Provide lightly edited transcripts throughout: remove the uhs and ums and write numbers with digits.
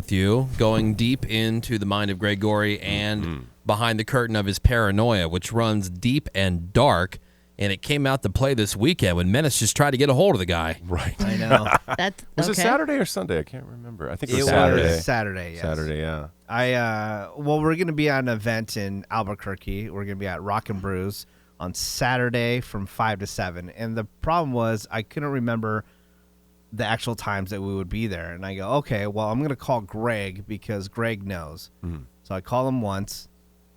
with you, going deep into the mind of Greg Gorey and behind the curtain of his paranoia, which runs deep and dark. And it came out to play this weekend when Menace just tried to get a hold of the guy. Right. I know. Was it Saturday or Sunday? I can't remember. I think it was It Saturday. was Saturday, yes. Saturday, yeah. We're going to be at an event in Albuquerque. We're going to be at Rock and Brews on Saturday from 5 to 7. And the problem was I couldn't remember the actual times that we would be there. And I go, okay, well, I'm going to call Greg because Greg knows. So I call him once.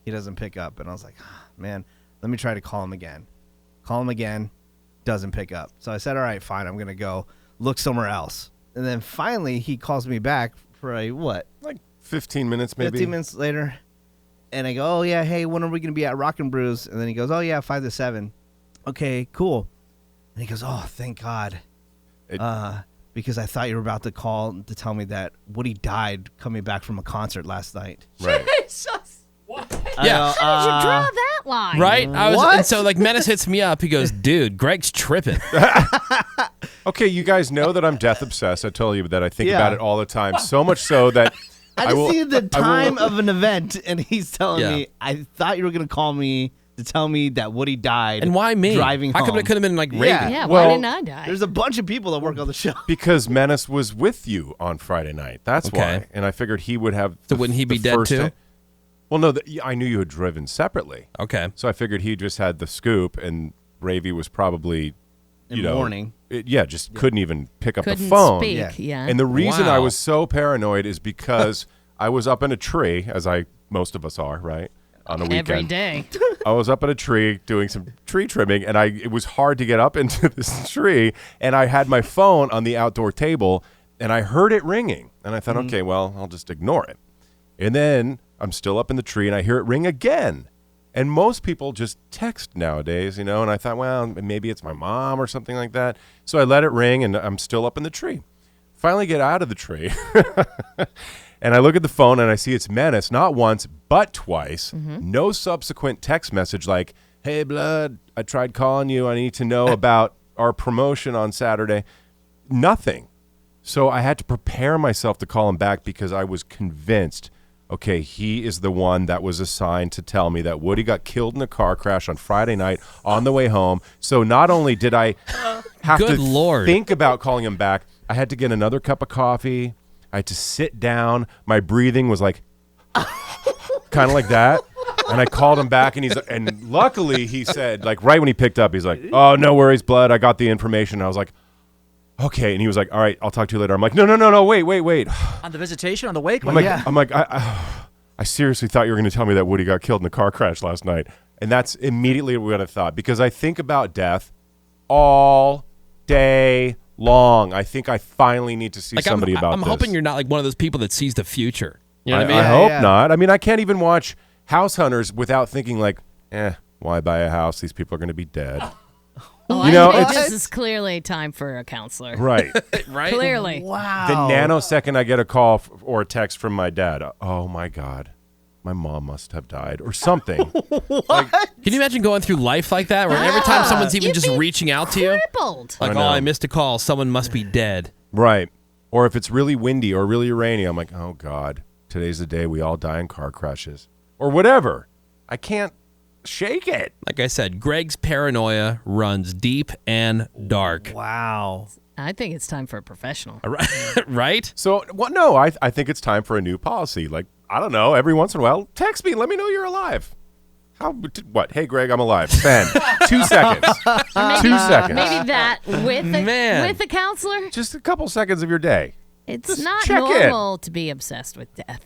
He doesn't pick up. And I was like, man, let me try to call him again. Call him again. Doesn't pick up. So I said, all right, fine. I'm going to go look somewhere else. And then finally he calls me back for Like 15 minutes maybe? 15 minutes later. And I go, oh, yeah, hey, when are we going to be at Rock and Brews? And then he goes, oh, yeah, 5 to 7. Okay, cool. And he goes, oh, thank God. Because I thought you were about to call to tell me that Woody died coming back from a concert last night. Right. Jesus. What? Yeah. How did you draw that line? Right? What? And so, like, Menace hits me up. He goes, dude, Greg's tripping. Okay, you guys know that I'm death obsessed. I told you that I think Yeah. about it all the time. So much so that I just will- needed the I will- time of an event, and he's telling Yeah. me, I thought you were going to call me to tell me that Woody died. And why me? Driving How come home. it could have been, like, Yeah. Raven? Yeah, Well, why didn't I die? There's a bunch of people that work on the show. because Menace was with you on Friday night. That's Okay. why. And I figured he would have. So wouldn't he be the dead first too? day- Well, no, I knew you had driven separately. Okay. So I figured he just had the scoop, and Ravy was probably, In the morning. just couldn't even pick up Couldn't the phone. speak. Yeah. Yeah. And the reason I Wow. was so paranoid is because I was up in a tree, as most of us are, right, on a weekend. Every day. I was up in a tree doing some tree trimming, and it was hard to get up into this tree, and I had my phone on the outdoor table, and I heard it ringing, and I thought, okay, well, I'll just ignore it. And then I'm still up in the tree, and I hear it ring again. And most people just text nowadays, and I thought, well, maybe it's my mom or something like that. So I let it ring, and I'm still up in the tree. Finally get out of the tree, and I look at the phone, and I see it's Menace, not once, but twice. No subsequent text message like, hey, Blood, I tried calling you. I need to know about our promotion on Saturday. Nothing. So I had to prepare myself to call him back because I was convinced, okay, he is the one that was assigned to tell me that Woody got killed in a car crash on Friday night on the way home. So not only did I have Good to Lord. think about calling him back, I had to get another cup of coffee. I had to sit down. My breathing was like kind of like that. And I called him back, and luckily he said, like right when he picked up, he's like, oh, no worries, Blood. I got the information. And I was like, okay. And he was like, all right, I'll talk to you later. I'm like, no, wait. On the visitation, on the wake? I'm like, I seriously thought you were going to tell me that Woody got killed in a car crash last night. And that's immediately what I thought, because I think about death all day long. I think I finally need to see Like, somebody about I'm this. hoping you're not like one of those people that sees the future. You know what I mean? I hope Yeah. not. I mean, I can't even watch House Hunters without thinking like, why buy a house? These people are going to be dead. Well, You know, I think it's- this is clearly time for a counselor. Right. Right? Clearly. Wow. The nanosecond I get a call or a text from my dad, oh my God, my mom must have died or something. Can you imagine going through life like that, where every time someone's even You'd just be reaching out to you, Crippled. like, I oh, know. I missed a call, someone must be dead. Right. Or if it's really windy or really rainy, I'm like, oh God, today's the day we all die in car crashes or whatever. I can't shake it. Like I said, Greg's paranoia runs deep and dark. Wow. I think it's time for a professional. Right? So, no, I think it's time for a new policy. Like, I don't know, every once in a while, text me, let me know you're alive. What? Hey, Greg, I'm alive. Send. 2 seconds. 2 seconds. Maybe that Man. with a counselor. Just a couple seconds of your day. It's Just not check in. normal to be obsessed with death.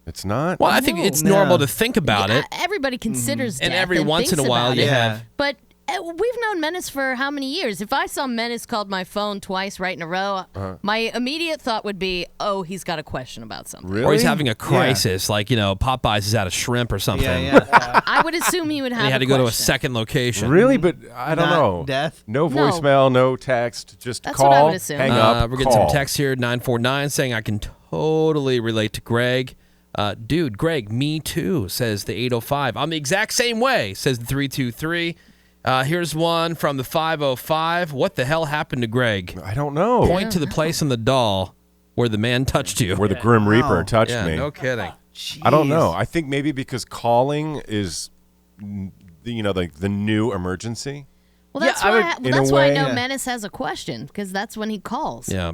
It's not? Well, I think it's normal to think about it. Everybody considers death And every once in a thinks while about you it. have. But we've known Menace for how many years? If I saw Menace called my phone twice right in a row, my immediate thought would be, oh, he's got a question about something. Really? Or he's having a crisis, like, Popeyes is out of shrimp or something. Yeah. I would assume he would have And he had to go to a question. second location. Really? But I don't Not know. death? No No. voicemail, no text. Just That's call, what I would assume. hang up, We're getting call. some text here, 949, saying I can totally relate to Greg. Dude, Greg, me too, says the 805. I'm the exact same way, says the 323. Here's one from the 505. What the hell happened to Greg? I don't know. Point to the place on the doll. where the man touched you. where the Grim Reaper Wow. touched yeah, me. no kidding. I don't know. Jeez. I think maybe because calling is, the new emergency. Well, Yeah, that's I why. would- Well, in a that's why I way, know yeah. Menace has a question because that's when he calls. Yeah.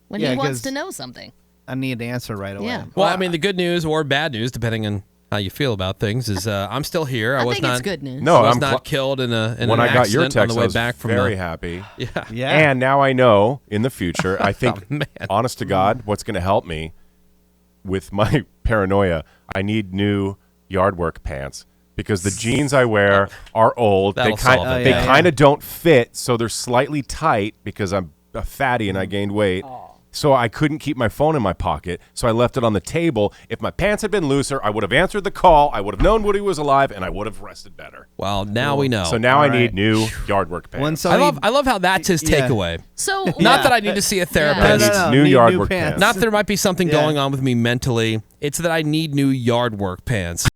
When Yeah, he wants 'cause- to know something. I need an answer right away. Yeah. Well, I mean, the good news or bad news, depending on how you feel about things, is I'm still here. I was think not it's good news. No, was I'm not killed in when an I got your accident text, on the way I was back from very the. happy. Yeah. Yeah. And now I know in the future, I think, man. honest to God, what's going to help me with my paranoia, I need new yard work pants because the jeans I wear are old. That'll They kind solve it. they Yeah, kind of don't fit, so they're slightly tight because I'm a fatty and I gained weight. So I couldn't keep my phone in my pocket, so I left it on the table. If my pants had been looser, I would have answered the call. I would have known Woody was alive, and I would have rested better. Well, now we know. So now I All need right. new yard work pants. When I somebody, love how that's his Yeah. takeaway. So Not that I need to see a No, therapist. needs new need yard new work pants. pants. Not that there might be something Yeah. going on with me mentally. It's that I need new yard work pants.